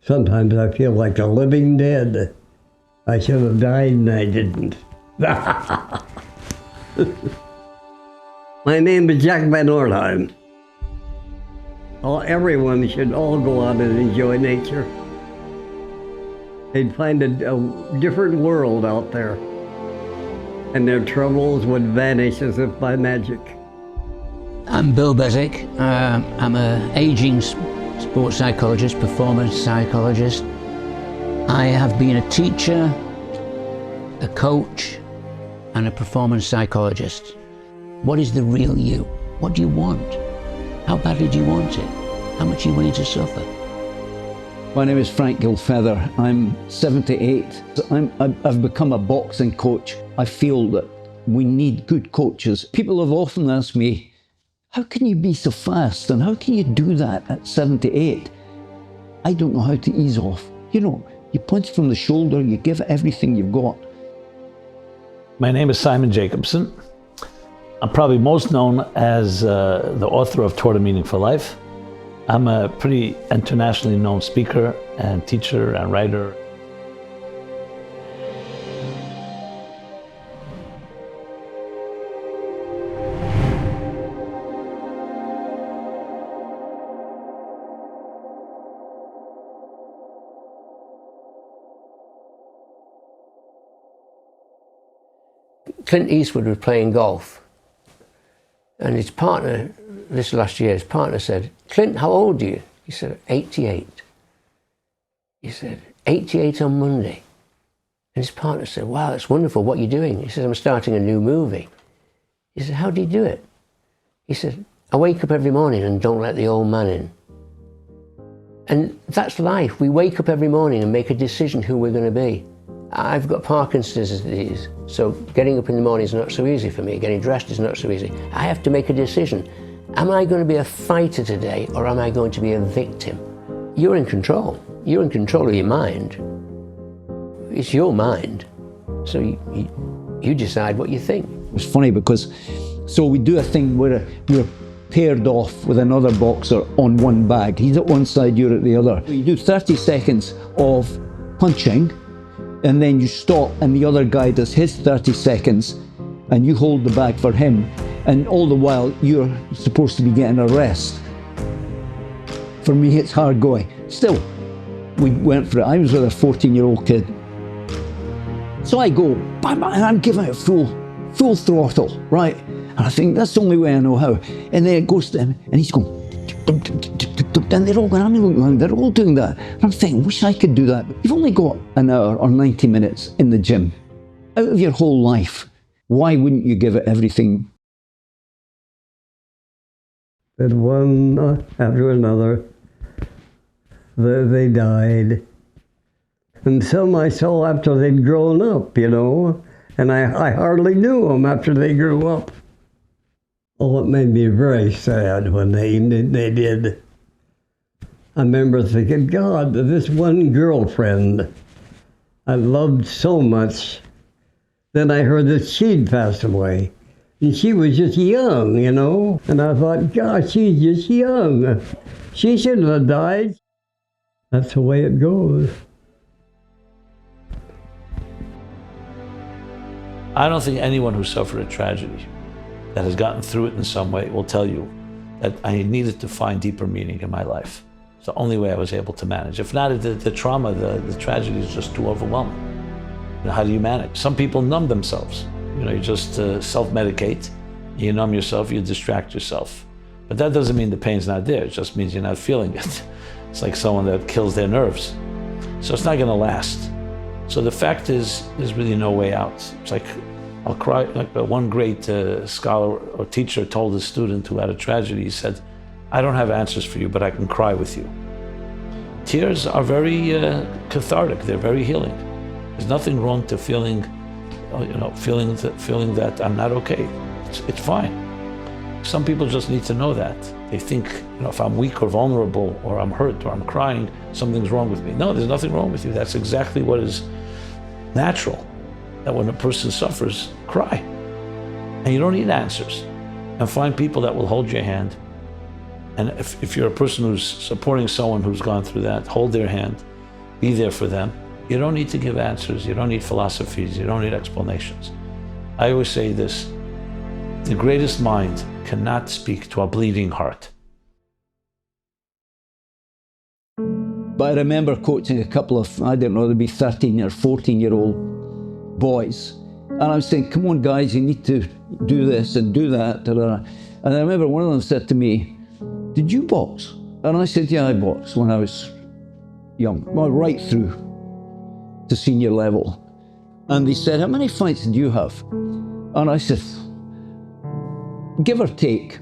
Sometimes I feel like a living dead. I should have died and I didn't. My name is Jack Van Ortheim. Everyone should all go out and enjoy nature. They'd find a different world out there, and their troubles would vanish as if by magic. I'm Bill Bezick. I'm an aging sports psychologist, performance psychologist. I have been a teacher, a coach, and a performance psychologist. What is the real you? What do you want? How badly do you want it? How much are you willing to suffer? My name is Frank Gilfeather. I'm 78. I've become a boxing coach. I feel that we need good coaches. People have often asked me, how can you be so fast and how can you do that at 78? I don't know how to ease off. You know, you punch from the shoulder, you give it everything you've got. My name is Simon Jacobson. I'm probably most known as the author of Toward a Meaningful Life. I'm a pretty internationally known speaker and teacher and writer. Clint Eastwood was playing golf, and his partner, this last year, his partner said, "Clint, how old are you?" He said, 88. He said, 88 on Monday. And his partner said, "Wow, that's wonderful. What are you doing?" He said, "I'm starting a new movie." He said, "How do you do it?" He said, "I wake up every morning and don't let the old man in." And that's life. We wake up every morning and make a decision who we're going to be. I've got Parkinson's disease, so getting up in the morning is not so easy for me. Getting dressed is not so easy. I have to make a decision. Am I going to be a fighter today, or am I going to be a victim? You're in control. You're in control of your mind. It's your mind. So you decide what you think. It's funny because, so we do a thing where we're paired off with another boxer on one bag. He's at one side, you're at the other. You do 30 seconds of punching, and then you stop and the other guy does his 30 seconds and you hold the bag for him, and all the while you're supposed to be getting a rest. For me it's hard going. Still, we went for it. I was with a 14-year-old kid. So I go, bam, and I'm giving it full throttle, right? And I think that's the only way I know how. And then it goes to him and he's going, and they're all going, I'm looking around, they're all doing that. And I'm thinking, wish I could do that. But you've only got an hour or 90 minutes in the gym. Out of your whole life, why wouldn't you give it everything? And one after another, they died. And some I saw after they'd grown up, you know, and I hardly knew them after they grew up. Oh, it made me very sad when they did. I remember thinking, God, this one girlfriend I loved so much. Then I heard that she'd passed away. And she was just young, you know. And I thought, gosh, she's just young. She shouldn't have died. That's the way it goes. I don't think anyone who suffered a tragedy that has gotten through it in some way will tell you that I needed to find deeper meaning in my life. It's the only way I was able to manage. If not, the trauma, the tragedy is just too overwhelming. You know, how do you manage? Some people numb themselves. You know, you just self-medicate, you numb yourself, you distract yourself. But that doesn't mean the pain's not there, it just means you're not feeling it. It's like someone that kills their nerves. So it's not gonna last. So the fact is, there's really no way out. It's like, I'll cry, like one great scholar or teacher told a student who had a tragedy, he said, "I don't have answers for you, but I can cry with you." Tears are very cathartic, they're very healing. There's nothing wrong to feeling, you know, feeling that I'm not okay. It's fine. Some people just need to know that. They think, you know, if I'm weak or vulnerable or I'm hurt or I'm crying, something's wrong with me. No, there's nothing wrong with you. That's exactly what is natural. That when a person suffers, cry. And you don't need answers. And find people that will hold your hand. And if you're a person who's supporting someone who's gone through that, hold their hand Be there for them. You don't need to give answers. You don't need philosophies. You don't need explanations. I always say this: the greatest mind cannot speak to a bleeding heart. But I remember coaching a couple of, I don't know, there'd be 13 or 14-year-old boys. And I was saying, come on guys, you need to do this and do that. And I remember one of them said to me, did you box? And I said, yeah, I boxed when I was young, well, right through to senior level. And they said, how many fights did you have? And I said, give or take,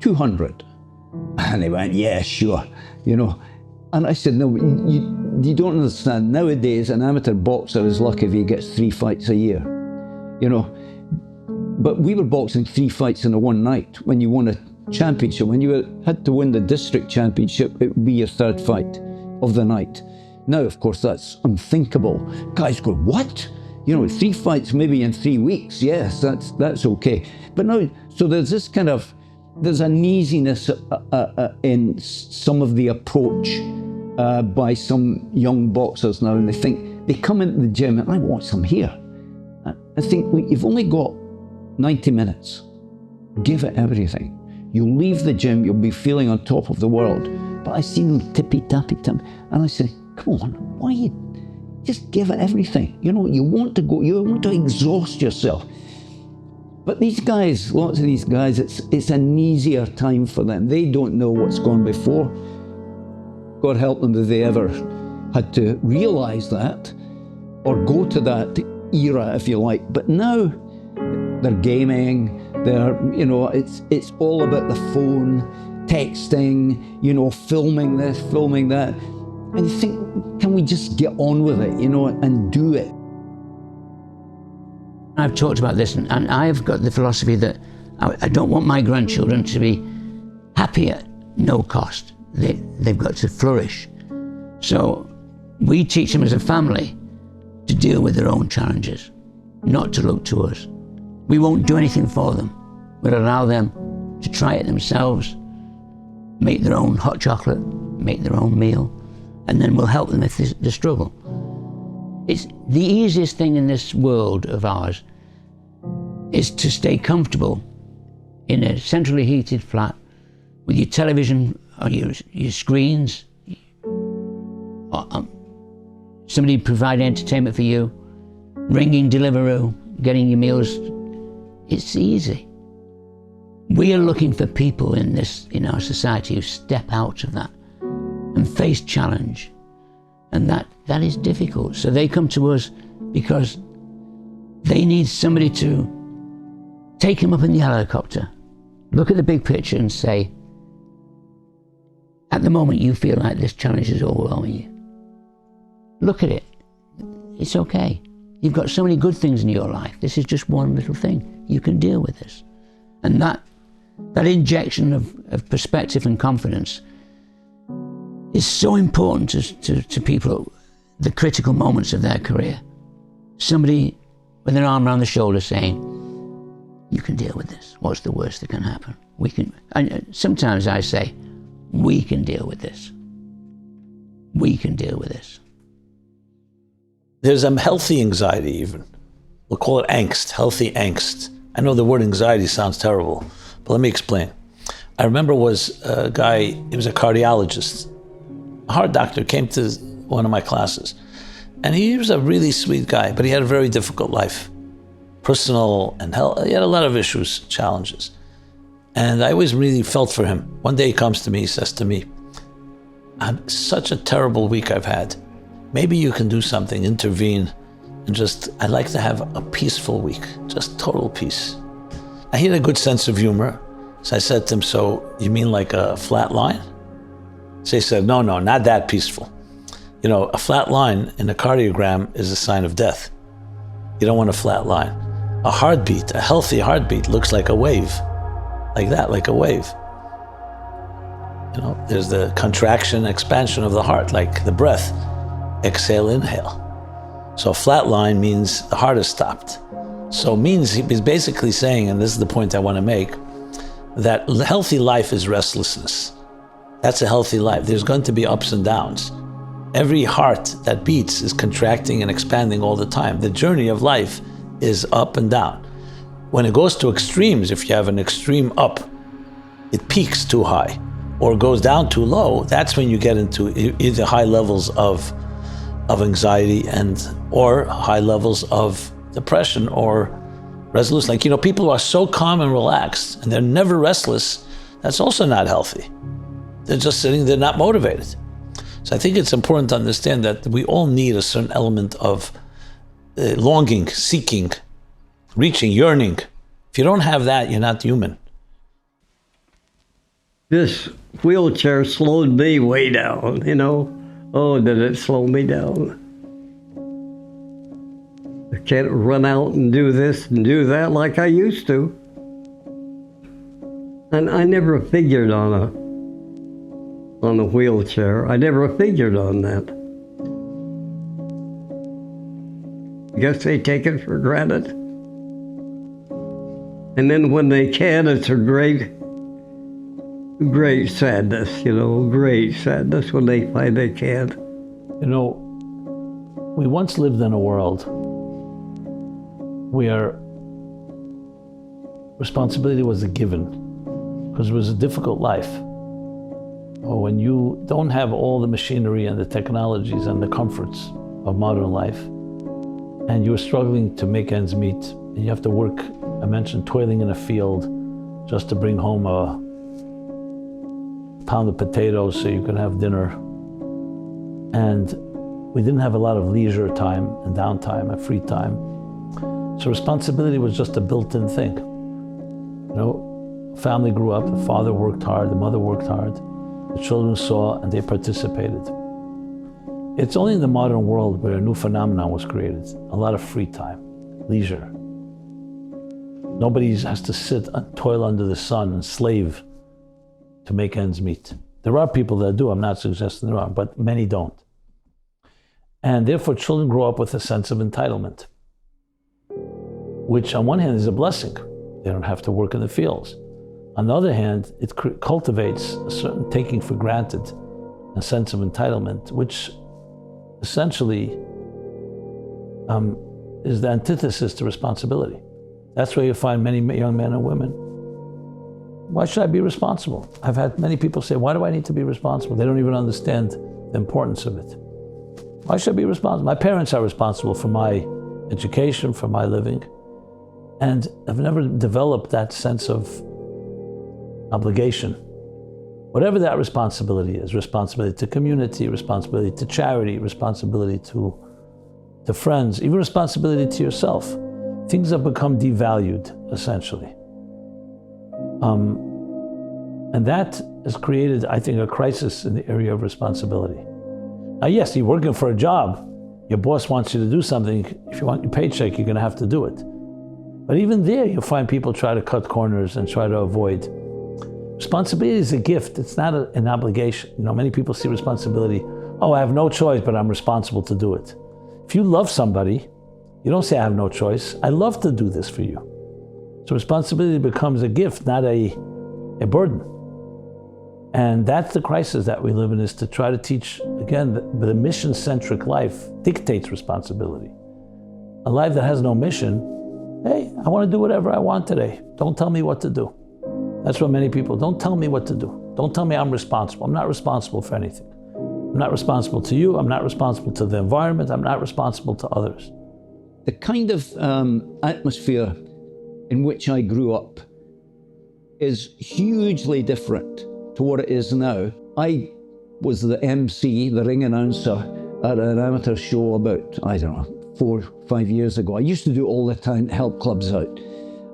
200. And they went, yeah, sure, you know. And I said, no, you don't understand. Nowadays, an amateur boxer is lucky if he gets 3 fights a year, you know. But we were boxing 3 fights in a one night when you won a championship. When you had to win the district championship, it would be your 3rd fight of the night. Now, of course, that's unthinkable. Guys go, what? You know, 3 fights maybe in 3 weeks. Yes, that's okay. But now, so there's this kind of, there's an easiness in some of the approach by some young boxers now, and they think, they come into the gym and I watch them here. I think, well, you've only got 90 minutes. Give it everything. You'll leave the gym, you'll be feeling on top of the world. But I see them tippy-tappy, and I say, come on, why you just give it everything? You know, you want to go, you want to exhaust yourself. But these guys, lots of these guys, it's an easier time for them. They don't know what's gone before. God help them if they ever had to realize that or go to that era, if you like. But now they're gaming, they're, you know, it's all about the phone, texting, you know, filming this, filming that. And you think, can we just get on with it, you know, and do it? I've talked about this, and I've got the philosophy that I don't want my grandchildren to be happy at no cost. They've got to flourish. So we teach them as a family to deal with their own challenges, not to look to us. We won't do anything for them. We'll allow them to try it themselves, make their own hot chocolate, make their own meal, and then we'll help them if they struggle. It's the easiest thing in this world of ours is to stay comfortable in a centrally heated flat with your television or your screens, somebody provide entertainment for you, ringing Deliveroo, getting your meals. It's easy. We are looking for people in our society who step out of that and face challenge. And that is difficult. So they come to us because they need somebody to take them up in the helicopter, look at the big picture and say, at the moment you feel like this challenge is overwhelming you. Look at it. It's okay. You've got so many good things in your life. This is just one little thing. You can deal with this. And that injection of perspective and confidence is so important to people at the critical moments of their career. Somebody with an arm around the shoulder saying, you can deal with this. What's the worst that can happen? We can. And sometimes I say, we can deal with this. We can deal with this. There's a healthy anxiety even. We'll call it angst, healthy angst. I know the word anxiety sounds terrible, but let me explain. I remember was a guy, he was a cardiologist, a heart doctor, came to one of my classes. And he was a really sweet guy, but he had a very difficult life. Personal and health, he had a lot of issues, challenges. And I always really felt for him. One day he comes to me, he says to me, I'm such a terrible week I've had. Maybe you can do something, intervene, and just, I'd like to have a peaceful week, just total peace. He had a good sense of humor. So I said to him, so you mean like a flat line? So he said, no, not that peaceful. You know, a flat line in a cardiogram is a sign of death. You don't want a flat line. A heartbeat, a healthy heartbeat looks like a wave. Like that, like a wave. You know, there's the contraction, expansion of the heart, like the breath. Exhale, inhale. So a flat line means the heart is stopped. So it means he's basically saying, and this is the point I want to make, that healthy life is restlessness. That's a healthy life. There's going to be ups and downs. Every heart that beats is contracting and expanding all the time. The journey of life is up and down. When it goes to extremes, if you have an extreme up, it peaks too high or goes down too low, that's when you get into either high levels of anxiety or high levels of depression or resolution. Like, people who are so calm and relaxed and they're never restless, that's also not healthy. They're just sitting there not motivated. So I think it's important to understand that we all need a certain element of longing, seeking, reaching, yearning. If you don't have that, you're not human. This wheelchair slowed me way down, Oh, did it slow me down? I can't run out and do this and do that like I used to. And I never figured on a wheelchair. I never figured on that. I guess they take it for granted. And then when they can, it's a great sadness, great sadness when they find they can't. We once lived in a world where responsibility was a given because it was a difficult life. Or when you don't have all the machinery and the technologies and the comforts of modern life, and you're struggling to make ends meet, and you have to work, I mentioned toiling in a field just to bring home a pound of potatoes so you could have dinner. And we didn't have a lot of leisure time and downtime and free time. So responsibility was just a built-in thing. Family grew up, the father worked hard, the mother worked hard, the children saw and they participated. It's only in the modern world where a new phenomenon was created, a lot of free time, leisure. Nobody has to sit and toil under the sun and slave to make ends meet. There are people that do, I'm not suggesting there are, but many don't. And therefore children grow up with a sense of entitlement, which on one hand is a blessing. They don't have to work in the fields. On the other hand, it cultivates a certain taking for granted, a sense of entitlement, which essentially is the antithesis to responsibility. That's where you find many young men and women. Why should I be responsible? I've had many people say, why do I need to be responsible? They don't even understand the importance of it. Why should I be responsible? My parents are responsible for my education, for my living, and I've never developed that sense of obligation. Whatever that responsibility is, responsibility to community, responsibility to charity, responsibility to friends, even responsibility to yourself. Things have become devalued, essentially. And that has created, I think, a crisis in the area of responsibility. Now, yes, you're working for a job. Your boss wants you to do something. If you want your paycheck, you're going to have to do it. But even there, you'll find people try to cut corners and try to avoid. Responsibility is a gift. It's not an obligation. Many people see responsibility, oh, I have no choice, but I'm responsible to do it. If you love somebody, you don't say, I have no choice. I love to do this for you. So responsibility becomes a gift, not a burden. And that's the crisis that we live in, is to try to teach, again, the mission-centric life dictates responsibility. A life that has no mission, hey, I want to do whatever I want today. Don't tell me what to do. That's what many people, don't tell me what to do. Don't tell me I'm responsible. I'm not responsible for anything. I'm not responsible to you. I'm not responsible to the environment. I'm not responsible to others. The kind of atmosphere in which I grew up is hugely different to what it is now. I was the MC, the ring announcer, at an amateur show about, 4 or 5 years ago. I used to do it all the time to help clubs out.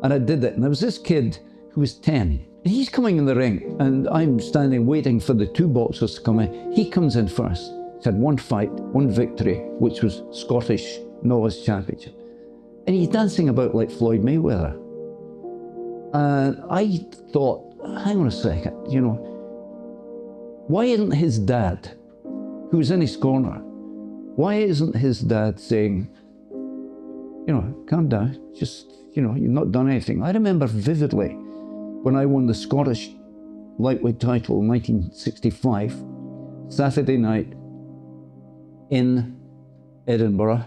And I did it. And there was this kid who was 10. And he's coming in the ring, and I'm standing waiting for the 2 boxers to come in. He comes in first. He's had 1 fight, 1 victory, which was Scottish Novice Championship. And he's dancing about like Floyd Mayweather. And I thought, hang on a second, why isn't his dad, who's in his corner, why isn't his dad saying, calm down, just, you've not done anything. I remember vividly when I won the Scottish lightweight title in 1965, Saturday night, in Edinburgh,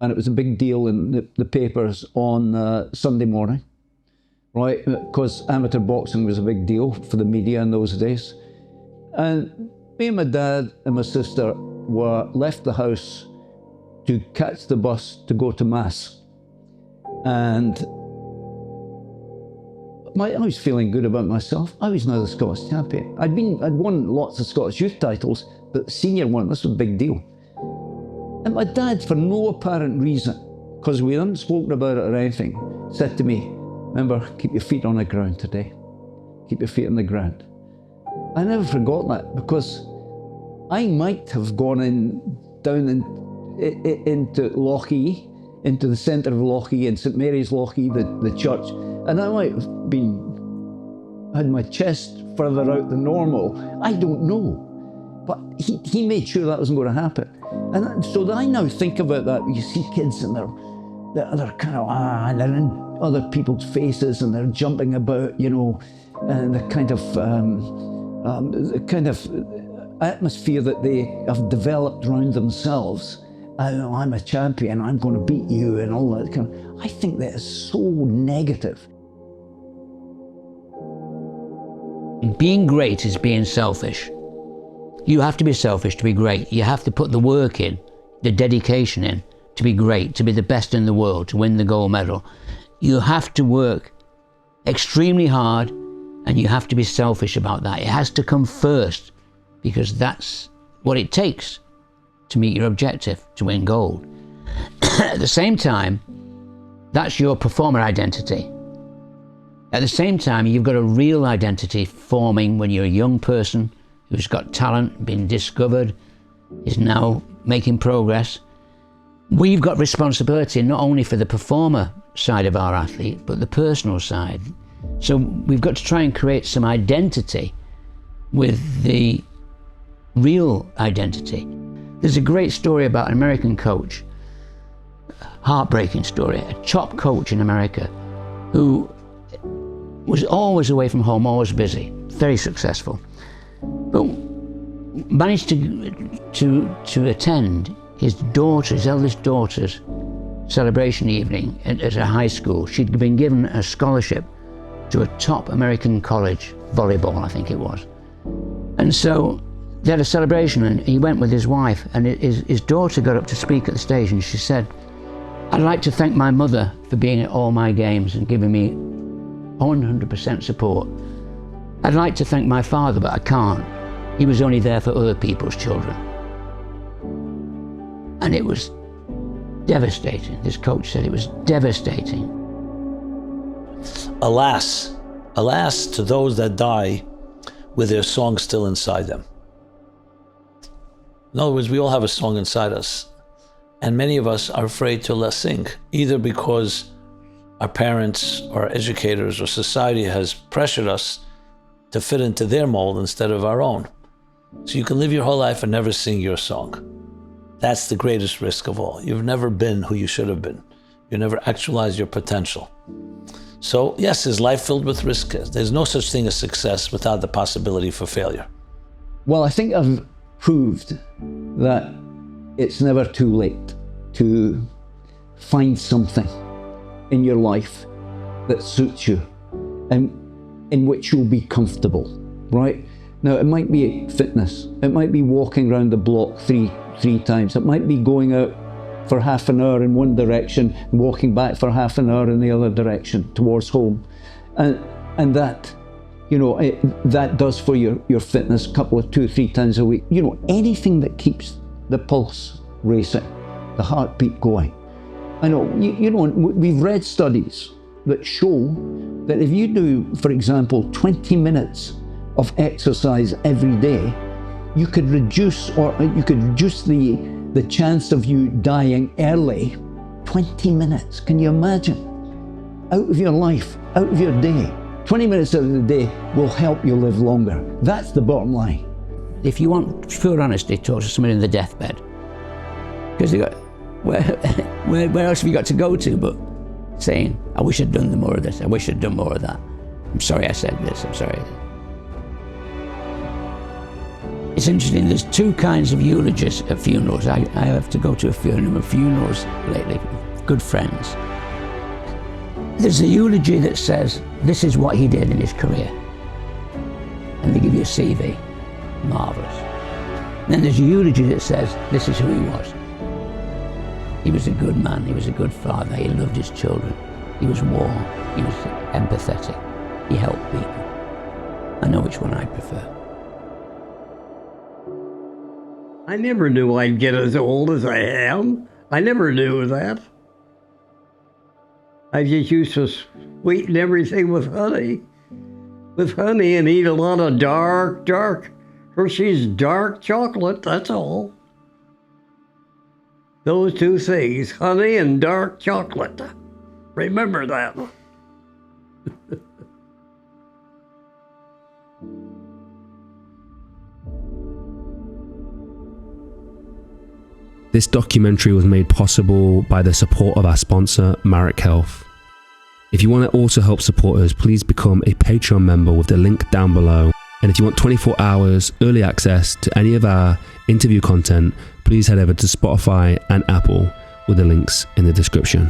and it was a big deal in the papers on Sunday morning, right? Because amateur boxing was a big deal for the media in those days. And me and my dad and my sister were left the house to catch the bus to go to Mass. And I was feeling good about myself. I was now the Scottish champion. I'd won lots of Scottish youth titles, but the senior one, this was a big deal. And my dad, for no apparent reason, because we hadn't spoken about it or anything, said to me, remember, keep your feet on the ground today. Keep your feet on the ground. I never forgot that, because I might have gone down into Lochee, into the centre of Lochee, in St Mary's Lochee, the church, and I might have had my chest further out than normal. I don't know. But he made sure that wasn't going to happen. And so I now think about that. You see kids and they're kind of, and they're in other people's faces and they're jumping about, you know, and the kind of atmosphere that they have developed around themselves. I'm a champion, I'm going to beat you, and all that kind of. I think that is so negative. Being great is being selfish. You have to be selfish to be great. You have to put the work in, the dedication in, to be great, to be the best in the world, to win the gold medal. You have to work extremely hard, and you have to be selfish about that. It has to come first, because that's what it takes to meet your objective, to win gold. At the same time, that's your performer identity. At the same time, you've got a real identity forming when you're a young person who's got talent, been discovered, is now making progress. We've got responsibility not only for the performer side of our athlete, but the personal side. So we've got to try and create some identity with the real identity. There's a great story about an American coach, heartbreaking story, a top coach in America who was always away from home, always busy, very successful, but managed to attend his eldest daughter's celebration evening at a high school. She'd been given a scholarship to a top American college, volleyball I think it was. And so they had a celebration and he went with his wife, and his daughter got up to speak at the stage and she said, "I'd like to thank my mother for being at all my games and giving me 100% support. I'd like to thank my father, but I can't. He was only there for other people's children." And it was devastating. This coach said it was devastating. Alas to those that die with their song still inside them. In other words, we all have a song inside us, and many of us are afraid to sing, either because our parents or educators or society has pressured us to fit into their mold instead of our own. So you can live your whole life and never sing your song. That's the greatest risk of all. You've never been who you should have been. You never actualized your potential. So yes, is life filled with risk? There's no such thing as success without the possibility for failure. Well, I think I've proved that it's never too late to find something in your life that suits you and in which you'll be comfortable, right? Now, it might be fitness. It might be walking around the block three times. It might be going out for half an hour in one direction and walking back for half an hour in the other direction towards home. And that, you know, that does for your fitness a couple of 2-3 times a week. You know, anything that keeps the pulse racing, the heartbeat going. I know, you know, we've read studies that show that if you do, for example, 20 minutes of exercise every day, you could reduce the chance of you dying early. 20 minutes, can you imagine? Out of your life, out of your day. 20 minutes out of the day will help you live longer. That's the bottom line. If you want pure honesty, talk to somebody in the deathbed. Because they got, where else have you got to go to but saying, I wish I'd done more of this, I wish I'd done more of that. I'm sorry I said this, I'm sorry. It's interesting, there's two kinds of eulogies at funerals. I have to go to a few number of funerals lately, good friends. There's a eulogy that says, this is what he did in his career. And they give you a CV, marvellous. Then there's a eulogy that says, this is who he was. He was a good man, he was a good father, he loved his children, he was warm, he was empathetic, he helped people. I know which one I prefer. I never knew I'd get as old as I am. I never knew that. I just used to sweeten everything with honey. And eat a lot of dark Hershey's dark chocolate, that's all. Those two things, honey and dark chocolate. Remember that. This documentary was made possible by the support of our sponsor, Marek Health. If you want to also help support us, please become a Patreon member with the link down below. And if you want 24 hours early access to any of our interview content, please head over to Spotify and Apple with the links in the description.